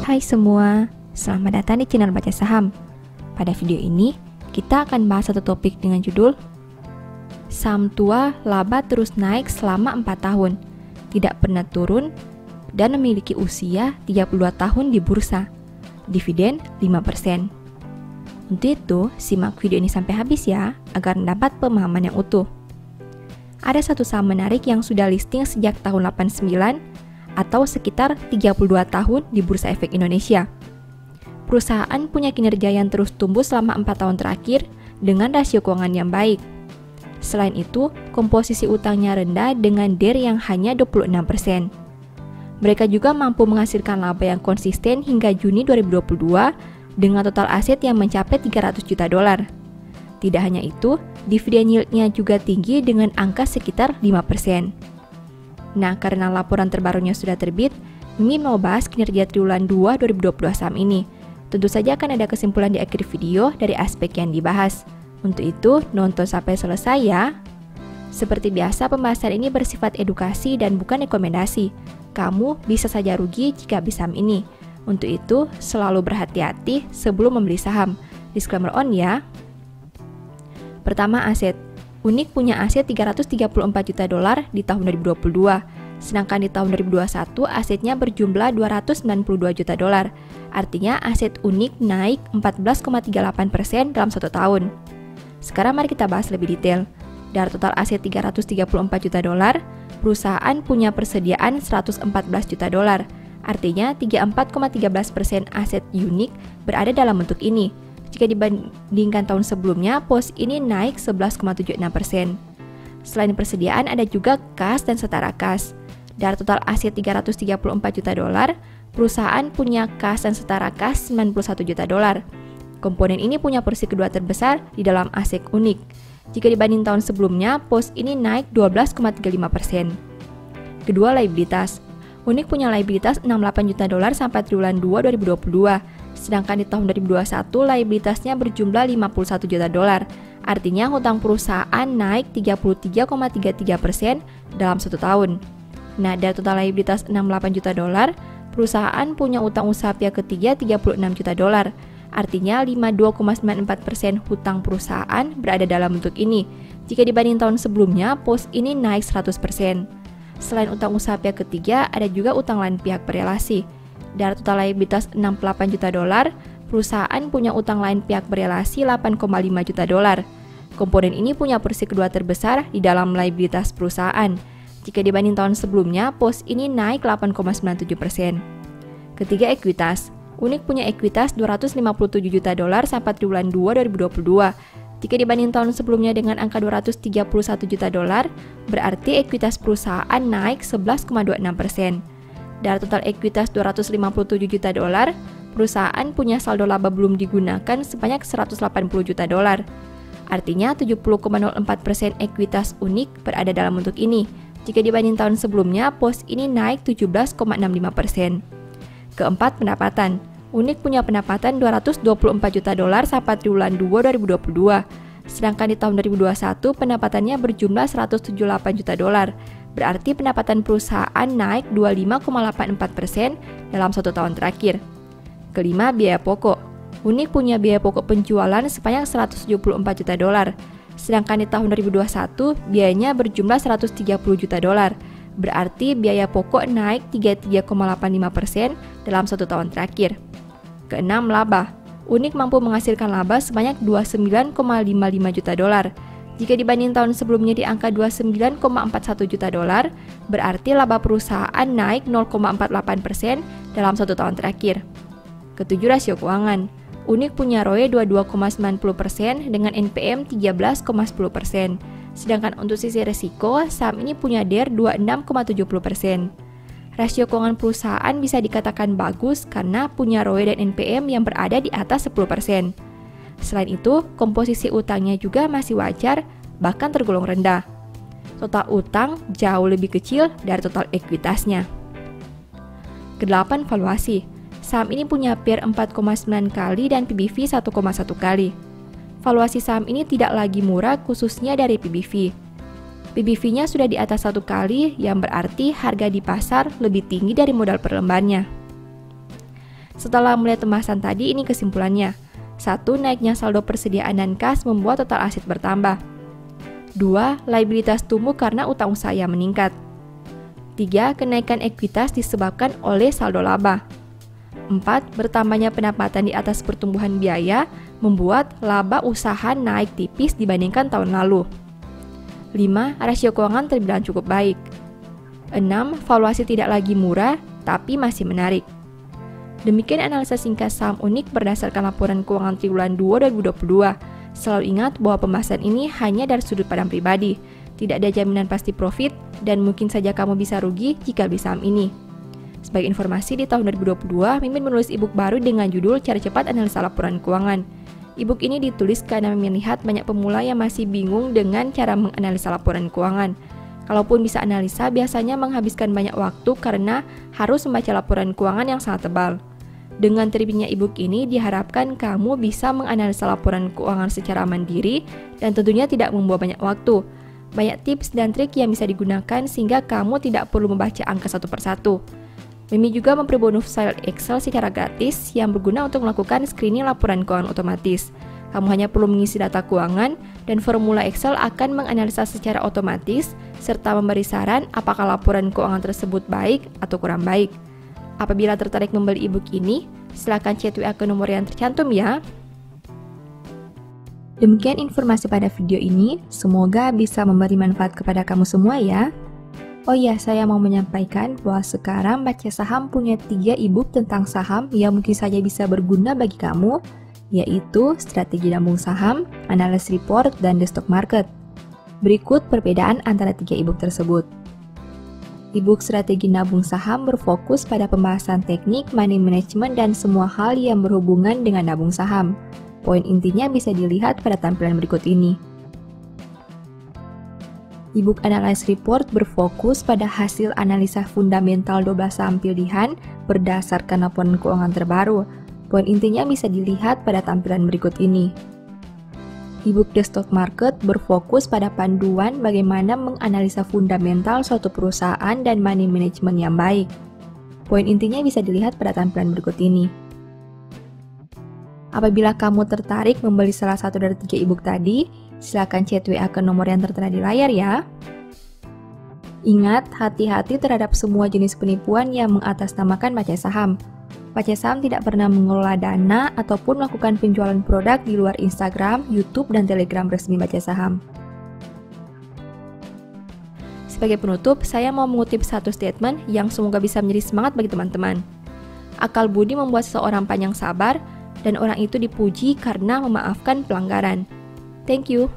Hai semua, selamat datang di channel Baca Saham. Pada video ini, kita akan bahas satu topik dengan judul Saham tua laba terus naik selama 4 tahun, tidak pernah turun, dan memiliki usia 32 tahun di bursa. Dividen 5%. Untuk itu, simak video ini sampai habis ya, agar mendapat pemahaman yang utuh. Ada satu saham menarik yang sudah listing sejak tahun 89 atau sekitar 32 tahun di Bursa Efek Indonesia. Perusahaan punya kinerja yang terus tumbuh selama 4 tahun terakhir dengan rasio keuangan yang baik. Selain itu, komposisi utangnya rendah dengan DER yang hanya 26%. Mereka juga mampu menghasilkan laba yang konsisten hingga Juni 2022 dengan total aset yang mencapai 300 juta dolar. Tidak hanya itu, dividen yield-nya juga tinggi dengan angka sekitar 5%. Nah, karena laporan terbarunya sudah terbit, Mimin mau bahas kinerja triwulan 2 2022 saham ini. Tentu saja akan ada kesimpulan di akhir video dari aspek yang dibahas. Untuk itu, nonton sampai selesai ya. Seperti biasa, pembahasan ini bersifat edukasi dan bukan rekomendasi. Kamu bisa saja rugi jika beli saham ini. Untuk itu, selalu berhati-hati sebelum membeli saham. Disclaimer on ya. Pertama, aset. Unik punya aset 334 juta dolar di tahun 2022, sedangkan di tahun 2021 asetnya berjumlah 292 juta dolar. Artinya aset Unik naik 14,38% dalam 1 tahun. Sekarang mari kita bahas lebih detail. Dari total aset 334 juta dolar, perusahaan punya persediaan 114 juta dolar. Artinya 34,13% aset Unik berada dalam bentuk ini. Jika dibandingkan tahun sebelumnya, pos ini naik 11,76%. Selain persediaan, ada juga kas dan setara kas. Dari total aset 334 juta dolar, perusahaan punya kas dan setara kas 91 juta dolar. Komponen ini punya porsi kedua terbesar di dalam aset Unik. Jika dibanding tahun sebelumnya, pos ini naik 12,35%. Kedua, liabilitas. Unik punya liabilitas 68 juta dolar sampai triwulan 2 2022. Sedangkan di tahun 2021 liabilitasnya berjumlah 51 juta dolar. Artinya hutang perusahaan naik 33,33% dalam 1 tahun. Nah, dari total liabilitas 68 juta dolar, perusahaan punya utang usaha pihak ketiga 36 juta dolar. Artinya 52,94% hutang perusahaan berada dalam bentuk ini. Jika dibanding tahun sebelumnya, pos ini naik 100%. Selain utang usaha pihak ketiga, ada juga utang lain pihak berelasi. Dari total liabilitas 68 juta dolar, perusahaan punya utang lain pihak berelasi 8,5 juta dolar. Komponen ini punya porsi kedua terbesar di dalam liabilitas perusahaan. Jika dibanding tahun sebelumnya, pos ini naik 8,97%. Ketiga, ekuitas. Unik punya ekuitas 257 juta dolar sampai triwulan 2 2022. Jika dibanding tahun sebelumnya dengan angka 231 juta dolar, berarti ekuitas perusahaan naik 11,26%. Dari total ekuitas 257 juta dolar, perusahaan punya saldo laba belum digunakan sebanyak 180 juta dolar. Artinya 70,04% ekuitas Unik berada dalam bentuk ini. Jika dibanding tahun sebelumnya, pos ini naik 17,65%. Keempat, pendapatan. Unik punya pendapatan 224 juta dolar sampai triwulan 2 2022. Sedangkan di tahun 2021 pendapatannya berjumlah 178 juta dolar. Berarti pendapatan perusahaan naik 25,84% dalam 1 tahun terakhir. Kelima, biaya pokok. Unik punya biaya pokok penjualan sebanyak 174 juta dolar. Sedangkan di tahun 2021 biayanya berjumlah 130 juta dolar. Berarti biaya pokok naik 33,85% dalam 1 tahun terakhir. Keenam, laba. Unik mampu menghasilkan laba sebanyak 29,55 juta dolar. Jika dibanding tahun sebelumnya di angka 29,41 juta dolar, berarti laba perusahaan naik 0,48% dalam 1 tahun terakhir. Ketujuh, rasio keuangan. Unik punya ROE 22,90% dengan NPM 13,10%. Sedangkan untuk sisi resiko, saham ini punya DER 26,70%. Rasio keuangan perusahaan bisa dikatakan bagus karena punya ROE dan NPM yang berada di atas 10%. Selain itu, komposisi utangnya juga masih wajar, bahkan tergolong rendah. Total utang jauh lebih kecil dari total ekuitasnya. Kedelapan, valuasi. Saham ini punya PER 4,9 kali dan PBV 1,1 kali. Valuasi saham ini tidak lagi murah khususnya dari PBV. PBV-nya sudah di atas 1 kali, yang berarti harga di pasar lebih tinggi dari modal per lembarnya. Setelah melihat pembahasan tadi, ini kesimpulannya. 1. Naiknya saldo persediaan dan kas membuat total aset bertambah. 2. Liabilitas tumbuh karena utang usaha yang meningkat. 3. Kenaikan ekuitas disebabkan oleh saldo laba. 4. Bertambahnya pendapatan di atas pertumbuhan biaya membuat laba usaha naik tipis dibandingkan tahun lalu. 5. Rasio keuangan terbilang cukup baik. 6. Valuasi tidak lagi murah, tapi masih menarik. Demikian analisa singkat saham unik berdasarkan laporan keuangan triwulan 2 2022. Selalu ingat bahwa pembahasan ini hanya dari sudut pandang pribadi. Tidak ada jaminan pasti profit, dan mungkin saja kamu bisa rugi jika beli saham ini. Sebagai informasi, di tahun 2022, Mimin menulis e-book baru dengan judul Cara Cepat Analisa Laporan Keuangan. E-book ini ditulis karena Mimin lihat banyak pemula yang masih bingung dengan cara menganalisa laporan keuangan. Kalaupun bisa analisa, biasanya menghabiskan banyak waktu karena harus membaca laporan keuangan yang sangat tebal. Dengan terbitnya e-book ini, diharapkan kamu bisa menganalisa laporan keuangan secara mandiri dan tentunya tidak membuang banyak waktu. Banyak tips dan trik yang bisa digunakan sehingga kamu tidak perlu membaca angka satu persatu. Mimi juga memberi bonus file Excel secara gratis yang berguna untuk melakukan screening laporan keuangan otomatis. Kamu hanya perlu mengisi data keuangan dan formula Excel akan menganalisa secara otomatis serta memberi saran apakah laporan keuangan tersebut baik atau kurang baik. Apabila tertarik membeli e-book ini, silakan chat WA ke nomor yang tercantum ya. Demikian informasi pada video ini, semoga bisa memberi manfaat kepada kamu semua ya. Oh iya, saya mau menyampaikan bahwa sekarang Baca Saham punya 3 e-book tentang saham yang mungkin saja bisa berguna bagi kamu, yaitu Strategi Nabung Saham, Analysis Report, dan The Stock Market. Berikut perbedaan antara 3 e-book tersebut. E-book Strategi Nabung Saham berfokus pada pembahasan teknik, money management, dan semua hal yang berhubungan dengan nabung saham. Poin intinya bisa dilihat pada tampilan berikut ini. E-book Analysis Report berfokus pada hasil analisa fundamental 12 saham pilihan berdasarkan laporan keuangan terbaru. Poin intinya bisa dilihat pada tampilan berikut ini. E-book The Stock Market berfokus pada panduan bagaimana menganalisa fundamental suatu perusahaan dan money management yang baik. Poin intinya bisa dilihat pada tampilan berikut ini. Apabila kamu tertarik membeli salah satu dari 3 e-book tadi, silakan chat WA ke nomor yang tertera di layar ya. Ingat, hati-hati terhadap semua jenis penipuan yang mengatasnamakan baca saham. Baca Saham tidak pernah mengelola dana ataupun melakukan penjualan produk di luar Instagram, YouTube, dan Telegram resmi Baca Saham. Sebagai penutup, saya mau mengutip satu statement yang semoga bisa menjadi semangat bagi teman-teman. Akal budi membuat seseorang panjang sabar, dan orang itu dipuji karena memaafkan pelanggaran. Thank you.